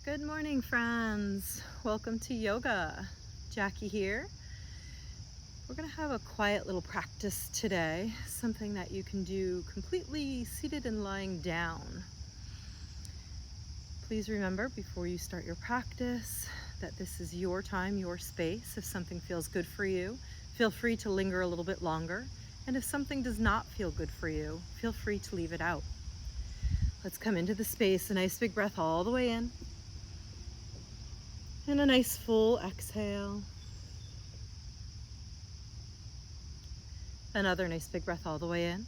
Good morning, friends. Welcome to yoga. Jackie here. We're going to have a quiet little practice today, something that you can do completely seated and lying down. Please remember before you start your practice that this is your time, your space. If something feels good for you, feel free to linger a little bit longer. And if something does not feel good for you, feel free to leave it out. Let's come into the space, a nice big breath all the way in. And a nice full exhale. Another nice big breath all the way in.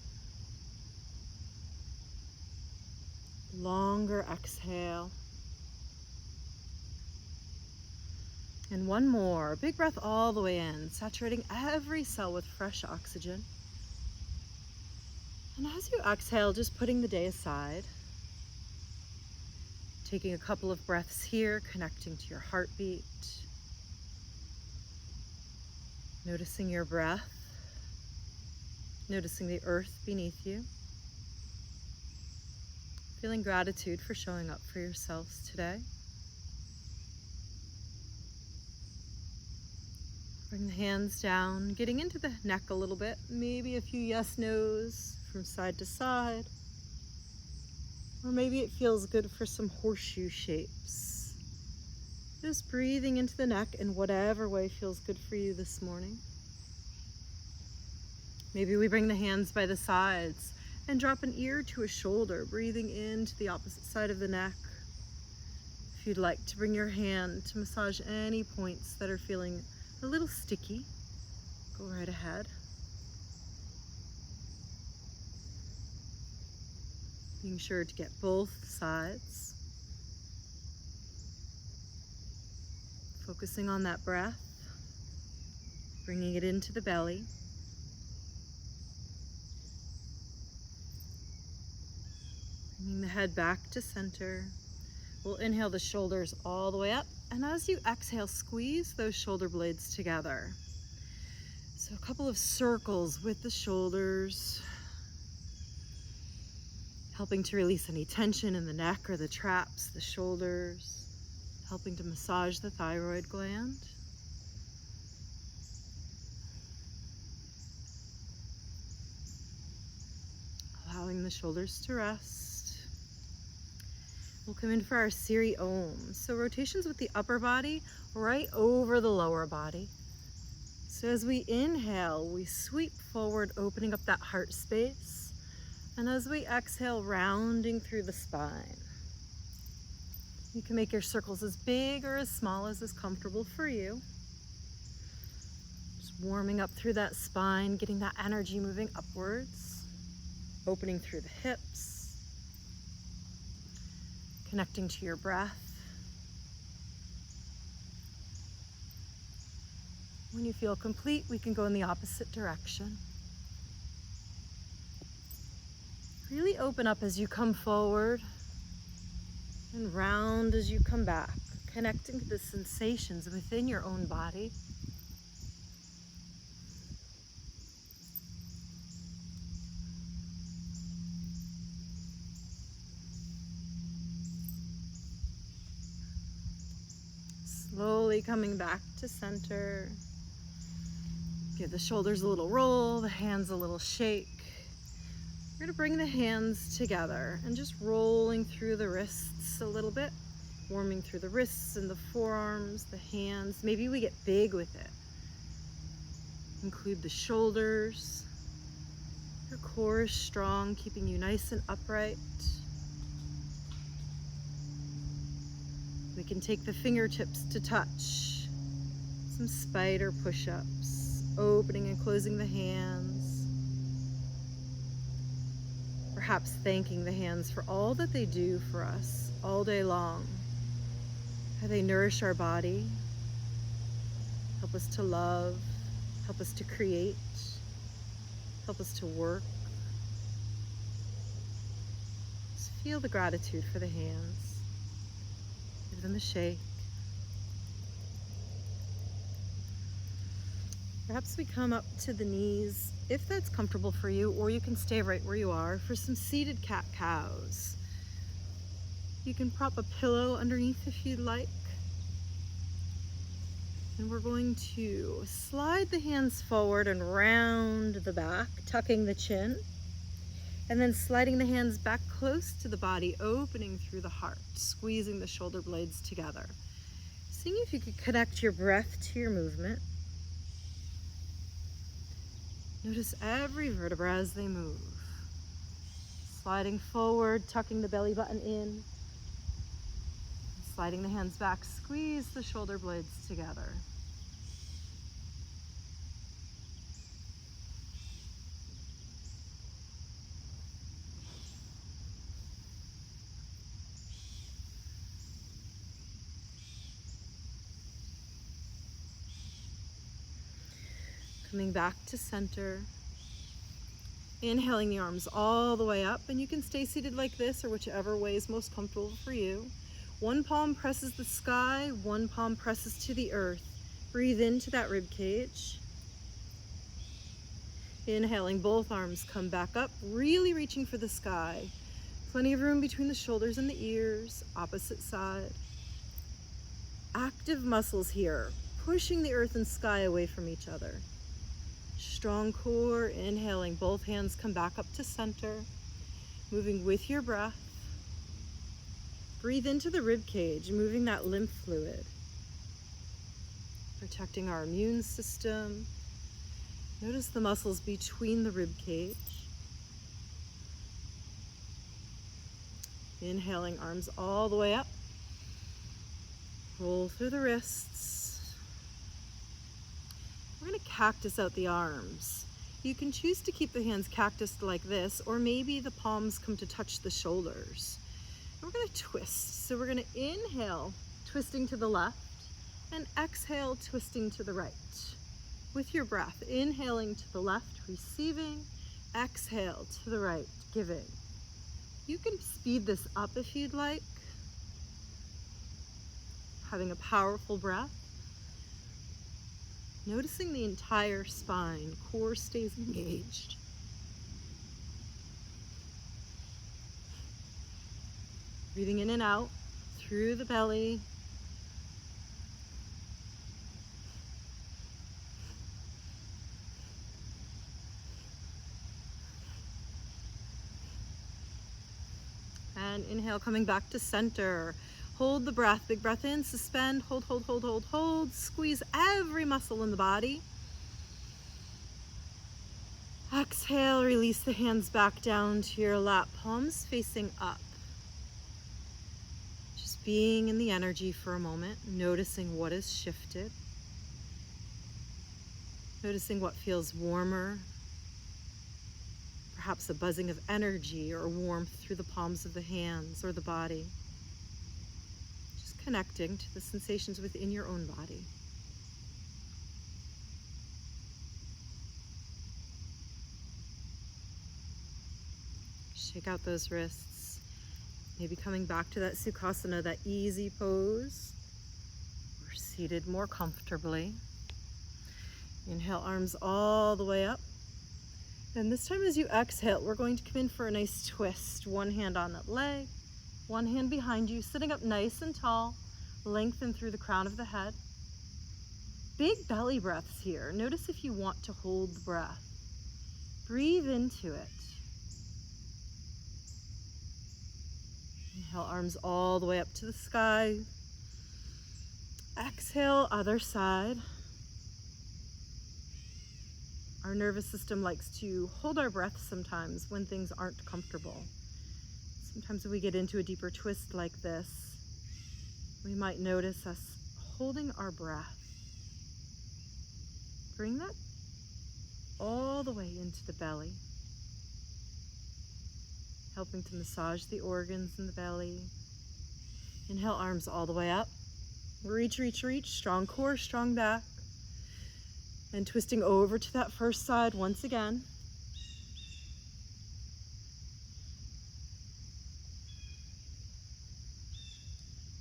Longer exhale. And one more. Big breath all the way in, saturating every cell with fresh oxygen. And as you exhale, just putting the day aside. Taking a couple of breaths here, connecting to your heartbeat. Noticing your breath. Noticing the earth beneath you. Feeling gratitude for showing up for yourselves today. Bring the hands down, getting into the neck a little bit. Maybe a few yes, no's from side to side. Or maybe it feels good for some horseshoe shapes. Just breathing into the neck in whatever way feels good for you this morning. Maybe we bring the hands by the sides and drop an ear to a shoulder, breathing into the opposite side of the neck. If you'd like to bring your hand to massage any points that are feeling a little sticky, go right ahead. Being sure to get both sides. Focusing on that breath, bringing it into the belly. Bringing the head back to center. We'll inhale the shoulders all the way up. And as you exhale, squeeze those shoulder blades together. So a couple of circles with the shoulders, helping to release any tension in the neck or the traps, the shoulders, helping to massage the thyroid gland. Allowing the shoulders to rest. We'll come in for our Siri Om. So rotations with the upper body right over the lower body. So as we inhale, we sweep forward, opening up that heart space. And as we exhale, rounding through the spine. You can make your circles as big or as small as is comfortable for you. Just warming up through that spine, getting that energy moving upwards. Opening through the hips. Connecting to your breath. When you feel complete, we can go in the opposite direction. Really open up as you come forward and round as you come back, connecting to the sensations within your own body. Slowly coming back to center. Give the shoulders a little roll, the hands a little shake. We're going to bring the hands together and just rolling through the wrists a little bit, warming through the wrists and the forearms, the hands. Maybe we get big with it. Include the shoulders. Your core is strong, keeping you nice and upright. We can take the fingertips to touch. Some spider push-ups, opening and closing the hands. Perhaps thanking the hands for all that they do for us all day long. How they nourish our body, help us to love, help us to create, help us to work. Just feel the gratitude for the hands. Give them a shake. Perhaps we come up to the knees, if that's comfortable for you, or you can stay right where you are for some seated cat-cows. You can prop a pillow underneath if you'd like. And we're going to slide the hands forward and round the back, tucking the chin. And then sliding the hands back close to the body, opening through the heart, squeezing the shoulder blades together. Seeing if you could connect your breath to your movement. Notice every vertebra as they move. Sliding forward, tucking the belly button in. Sliding the hands back, squeeze the shoulder blades together. Coming back to center. Inhaling the arms all the way up, and you can stay seated like this or whichever way is most comfortable for you. One palm presses the sky, one palm presses to the earth. Breathe into that rib cage. Inhaling, both arms come back up, really reaching for the sky. Plenty of room between the shoulders and the ears, opposite side. Active muscles here, pushing the earth and sky away from each other. Strong core, inhaling, both hands come back up to center, moving with your breath. Breathe into the rib cage, moving that lymph fluid, protecting our immune system. Notice the muscles between the rib cage. Inhaling, arms all the way up. Roll through the wrists. We're going to cactus out the arms. You can choose to keep the hands cactused like this, or maybe the palms come to touch the shoulders. We're going to twist. So we're going to inhale, twisting to the left, and exhale, twisting to the right. With your breath, inhaling to the left, receiving, exhale to the right, giving. You can speed this up if you'd like. Having a powerful breath. Noticing the entire spine, core stays engaged. Breathing in and out through the belly. And inhale, coming back to center. Hold the breath, big breath in, suspend, hold, hold, hold, hold, hold. Squeeze every muscle in the body. Exhale, release the hands back down to your lap, palms facing up. Just being in the energy for a moment, noticing what has shifted. Noticing what feels warmer. Perhaps a buzzing of energy or warmth through the palms of the hands or the body. Connecting to the sensations within your own body. Shake out those wrists. Maybe coming back to that Sukhasana, that easy pose. We're seated more comfortably. Inhale, arms all the way up. And this time as you exhale, we're going to come in for a nice twist. One hand on that leg. One hand behind you, sitting up nice and tall, lengthen through the crown of the head. Big belly breaths here. Notice if you want to hold the breath. Breathe into it. Inhale, arms all the way up to the sky. Exhale, other side. Our nervous system likes to hold our breath sometimes when things aren't comfortable. Sometimes when we get into a deeper twist like this, we might notice us holding our breath. Bring that all the way into the belly, helping to massage the organs in the belly. Inhale, arms all the way up. Reach, reach, reach. Strong core, strong back. And twisting over to that first side once again.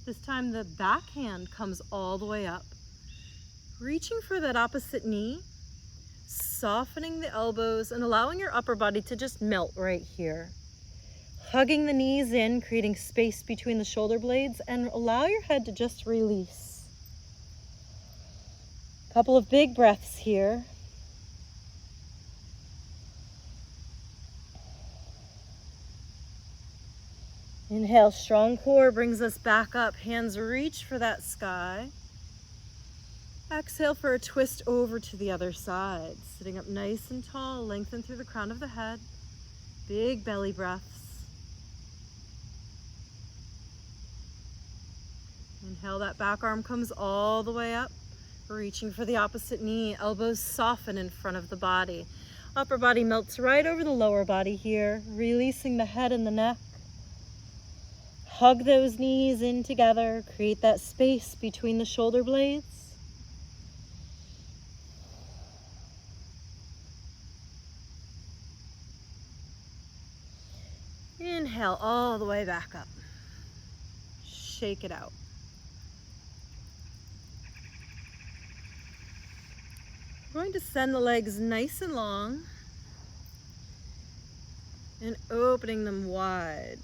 This time the back hand comes all the way up. Reaching for that opposite knee, softening the elbows and allowing your upper body to just melt right here. Hugging the knees in, creating space between the shoulder blades, and allow your head to just release. Couple of big breaths here. Inhale, strong core brings us back up. Hands reach for that sky. Exhale for a twist over to the other side. Sitting up nice and tall, lengthen through the crown of the head. Big belly breaths. Inhale, that back arm comes all the way up. Reaching for the opposite knee. Elbows soften in front of the body. Upper body melts right over the lower body here. Releasing the head and the neck. Hug those knees in together. Create that space between the shoulder blades. Inhale all the way back up. Shake it out. We're going to send the legs nice and long and opening them wide.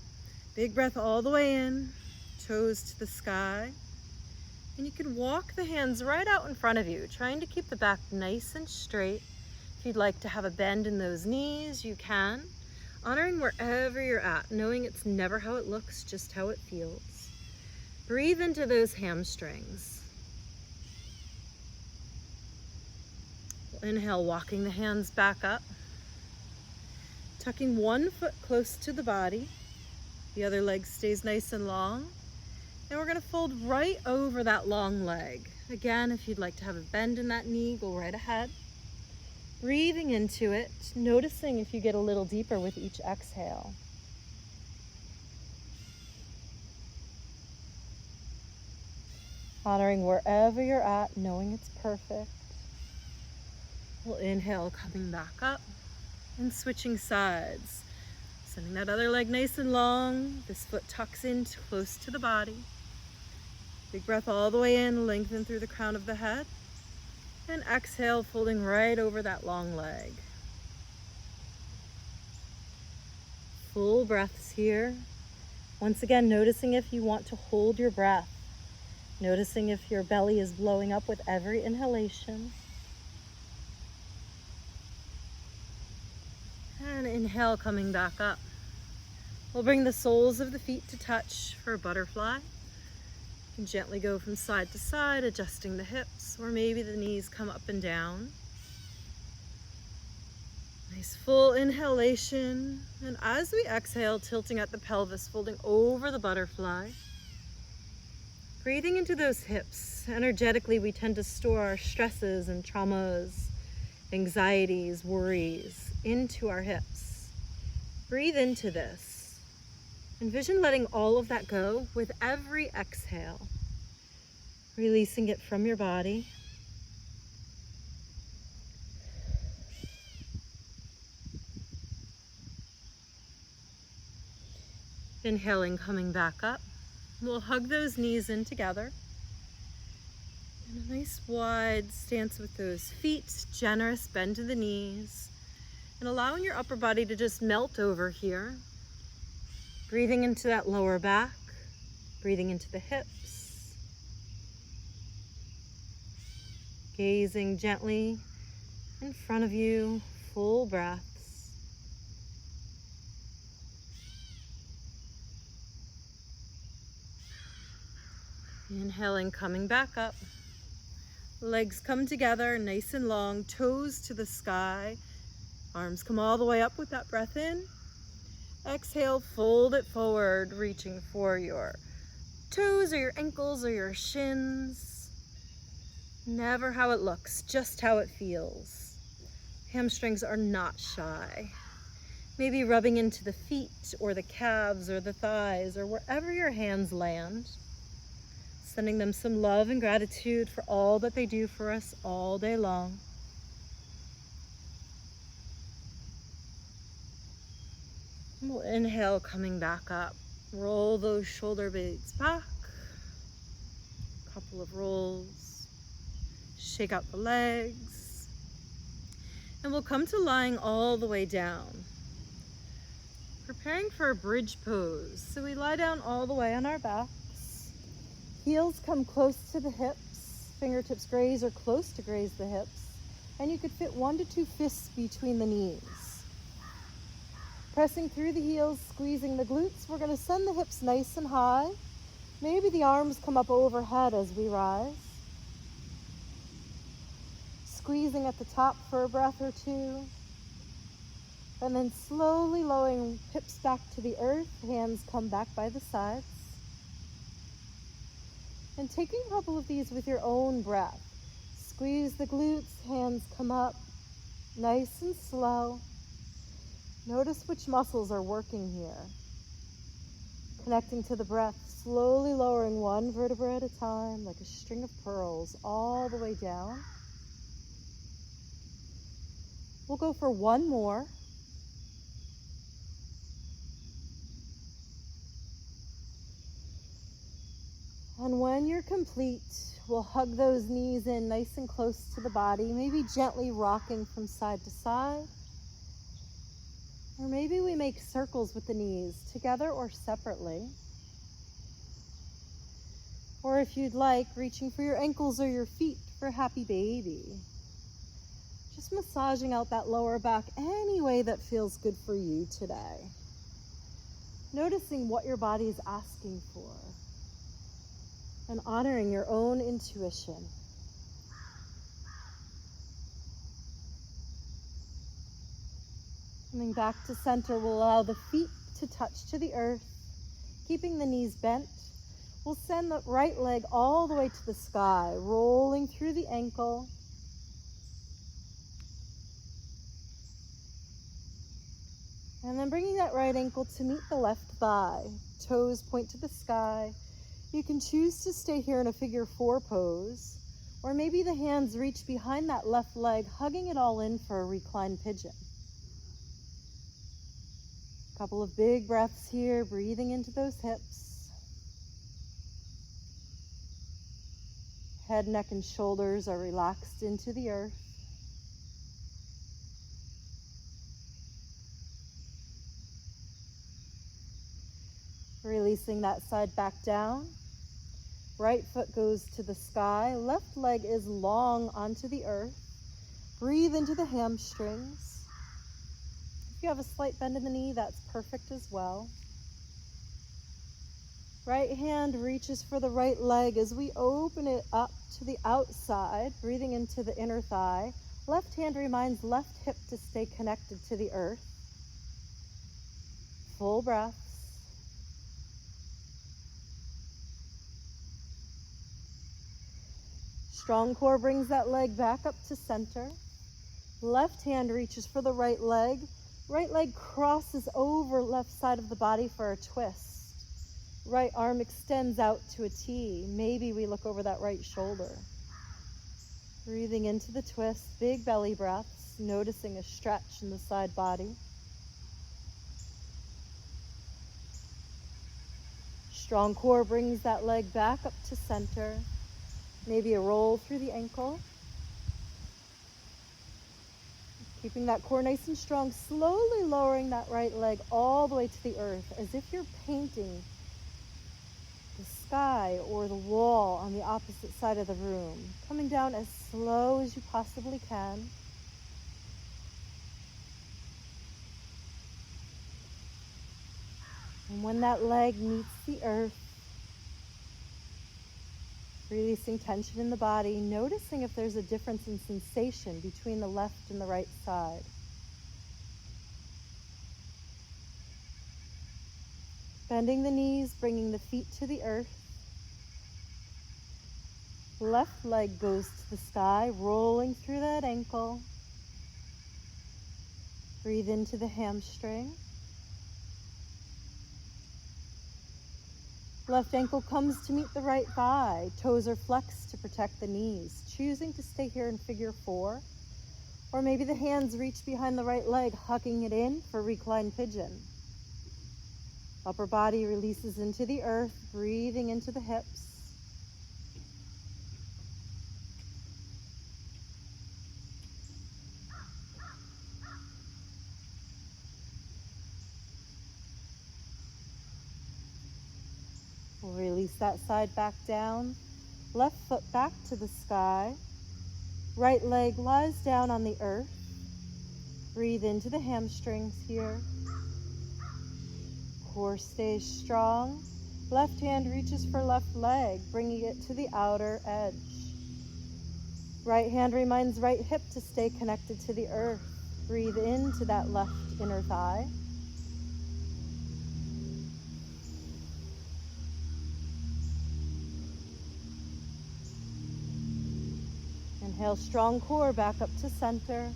Big breath all the way in, toes to the sky. And you can walk the hands right out in front of you, trying to keep the back nice and straight. If you'd like to have a bend in those knees, you can. Honoring wherever you're at, knowing it's never how it looks, just how it feels. Breathe into those hamstrings. Inhale, walking the hands back up. Tucking one foot close to the body. The other leg stays nice and long. And we're going to fold right over that long leg. Again, if you'd like to have a bend in that knee, go right ahead. Breathing into it, noticing if you get a little deeper with each exhale. Honoring wherever you're at, knowing it's perfect. We'll inhale, coming back up and switching sides. Sending that other leg nice and long. This foot tucks in close to the body. Big breath all the way in, lengthen through the crown of the head. And exhale, folding right over that long leg. Full breaths here. Once again, noticing if you want to hold your breath. Noticing if your belly is blowing up with every inhalation. And inhale, coming back up. We'll bring the soles of the feet to touch for a butterfly. You can gently go from side to side, adjusting the hips, or maybe the knees come up and down. Nice full inhalation. And as we exhale, tilting at the pelvis, folding over the butterfly. Breathing into those hips. Energetically, we tend to store our stresses and traumas, anxieties, worries into our hips. Breathe into this. Envision letting all of that go with every exhale. Releasing it from your body. Inhaling, coming back up. We'll hug those knees in together. And a nice wide stance with those feet, generous bend to the knees. And allowing your upper body to just melt over here. Breathing into that lower back, breathing into the hips. Gazing gently in front of you, full breaths. Inhaling, coming back up. Legs come together, nice and long, toes to the sky. Arms come all the way up with that breath in. Exhale, fold it forward, reaching for your toes or your ankles or your shins. Never how it looks, just how it feels. Hamstrings are not shy. Maybe rubbing into the feet or the calves or the thighs or wherever your hands land. Sending them some love and gratitude for all that they do for us all day long. We'll inhale, coming back up. Roll those shoulder blades back. Couple of rolls. Shake out the legs. And we'll come to lying all the way down. Preparing for a bridge pose. So we lie down all the way on our backs. Heels come close to the hips. Fingertips graze or close to graze the hips. And you could fit 1 to 2 fists between the knees. Pressing through the heels, squeezing the glutes. We're going to send the hips nice and high. Maybe the arms come up overhead as we rise. Squeezing at the top for a breath or two. And then slowly lowering hips back to the earth. Hands come back by the sides. And taking a couple of these with your own breath. Squeeze the glutes, hands come up, nice and slow. Notice which muscles are working here. Connecting to the breath, slowly lowering one vertebra at a time, like a string of pearls, all the way down. We'll go for one more. And when you're complete, we'll hug those knees in nice and close to the body, maybe gently rocking from side to side. Or maybe we make circles with the knees, together or separately. Or if you'd like, reaching for your ankles or your feet for happy baby. Just massaging out that lower back any way that feels good for you today. Noticing what your body is asking for. And honoring your own intuition. Coming back to center, we'll allow the feet to touch to the earth, keeping the knees bent. We'll send the right leg all the way to the sky, rolling through the ankle. And then bringing that right ankle to meet the left thigh. Toes point to the sky. You can choose to stay here in a figure 4 pose, or maybe the hands reach behind that left leg, hugging it all in for a reclined pigeon. Couple of big breaths here, breathing into those hips. Head, neck, and shoulders are relaxed into the earth. Releasing that side back down. Right foot goes to the sky. Left leg is long onto the earth. Breathe into the hamstrings. If you have a slight bend in the knee, that's perfect as well. Right hand reaches for the right leg as we open it up to the outside, breathing into the inner thigh. Left hand reminds left hip to stay connected to the earth. Full breaths. Strong core brings that leg back up to center. Left hand reaches for the right leg. Right leg crosses over left side of the body for a twist. Right arm extends out to a T. Maybe we look over that right shoulder. Breathing into the twist, big belly breaths, noticing a stretch in the side body. Strong core brings that leg back up to center. Maybe a roll through the ankle. Keeping that core nice and strong, slowly lowering that right leg all the way to the earth, as if you're painting the sky or the wall on the opposite side of the room. Coming down as slow as you possibly can. And when that leg meets the earth, releasing tension in the body, noticing if there's a difference in sensation between the left and the right side. Bending the knees, bringing the feet to the earth. Left leg goes to the sky, rolling through that ankle. Breathe into the hamstring. Left ankle comes to meet the right thigh. Toes are flexed to protect the knees. Choosing to stay here in figure 4. Or maybe the hands reach behind the right leg, hugging it in for reclined pigeon. Upper body releases into the earth, breathing into the hips. release that side back down. Left foot back to the sky. Right leg lies down on the earth. Breathe into the hamstrings here. Core stays strong. Left hand reaches for left leg, bringing it to the outer edge. Right hand reminds right hip to stay connected to the earth. Breathe into that left inner thigh. Inhale, strong core back up to center.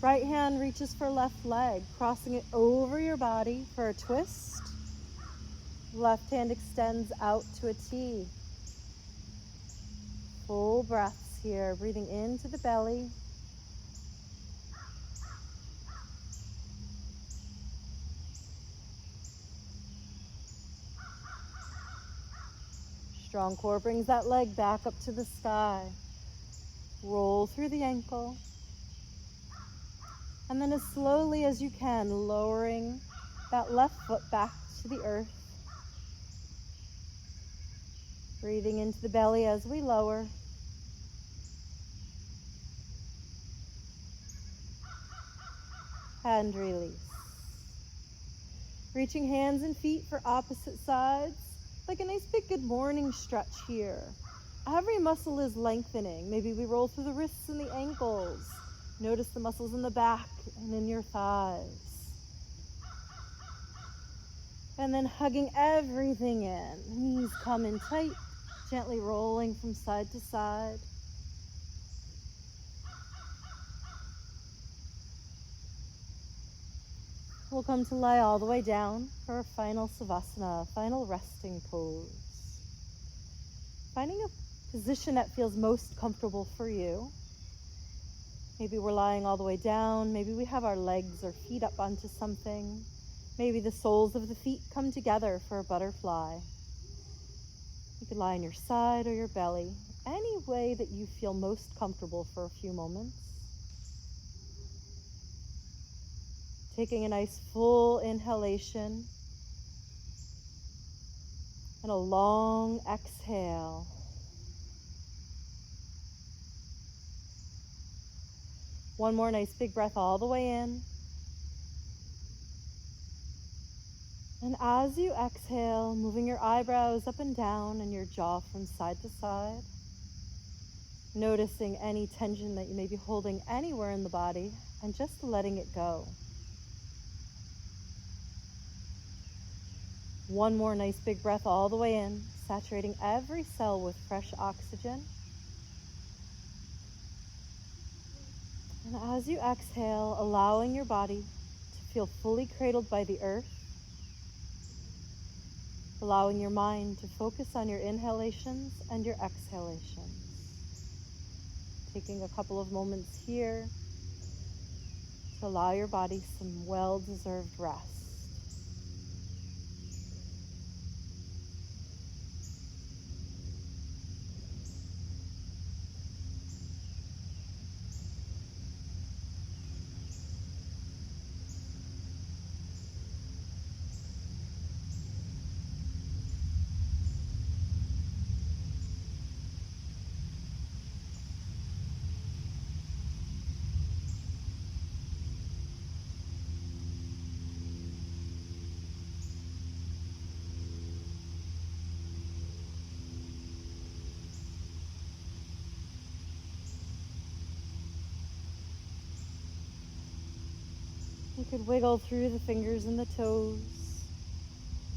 Right hand reaches for left leg, crossing it over your body for a twist. Left hand extends out to a T. Full breaths here, breathing into the belly. Strong core brings that leg back up to the sky. Roll through the ankle. And then as slowly as you can, lowering that left foot back to the earth. Breathing into the belly as we lower. And release. Reaching hands and feet for opposite sides, like a nice big good morning stretch here. Every muscle is lengthening. Maybe we roll through the wrists and the ankles. Notice the muscles in the back and in your thighs. And then hugging everything in. Knees come in tight, gently rolling from side to side. We'll come to lie all the way down for our final Savasana, final resting pose. Finding a position that feels most comfortable for you. Maybe we're lying all the way down. Maybe we have our legs or feet up onto something. Maybe the soles of the feet come together for a butterfly. You could lie on your side or your belly, any way that you feel most comfortable for a few moments. Taking a nice full inhalation and a long exhale. One more nice big breath all the way in. And as you exhale, moving your eyebrows up and down and your jaw from side to side. Noticing any tension that you may be holding anywhere in the body and just letting it go. One more nice big breath all the way in, saturating every cell with fresh oxygen. And as you exhale, allowing your body to feel fully cradled by the earth, allowing your mind to focus on your inhalations and your exhalations. Taking a couple of moments here to allow your body some well-deserved rest. You could wiggle through the fingers and the toes,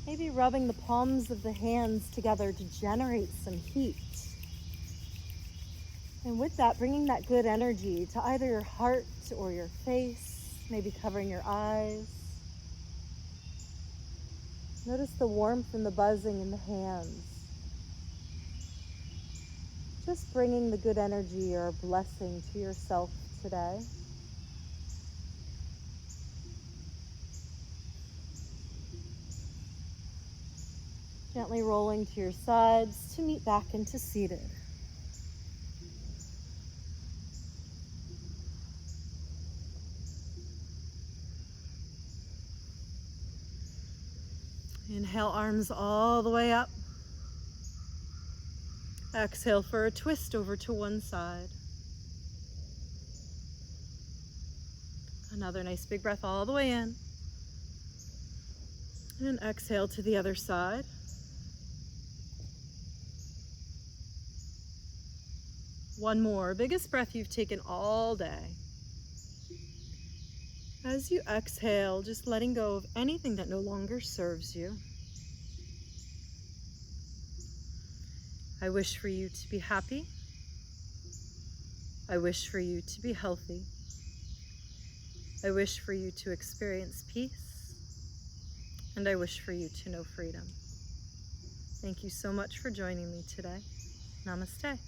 maybe rubbing the palms of the hands together to generate some heat. And with that, bringing that good energy to either your heart or your face, maybe covering your eyes. Notice the warmth and the buzzing in the hands. Just bringing the good energy or a blessing to yourself today. Gently rolling to your sides to meet back into seated. Inhale, arms all the way up. Exhale for a twist over to one side. Another nice big breath all the way in. And exhale to the other side. One more, biggest breath you've taken all day. As you exhale, just letting go of anything that no longer serves you. I wish for you to be happy. I wish for you to be healthy. I wish for you to experience peace. And I wish for you to know freedom. Thank you so much for joining me today. Namaste.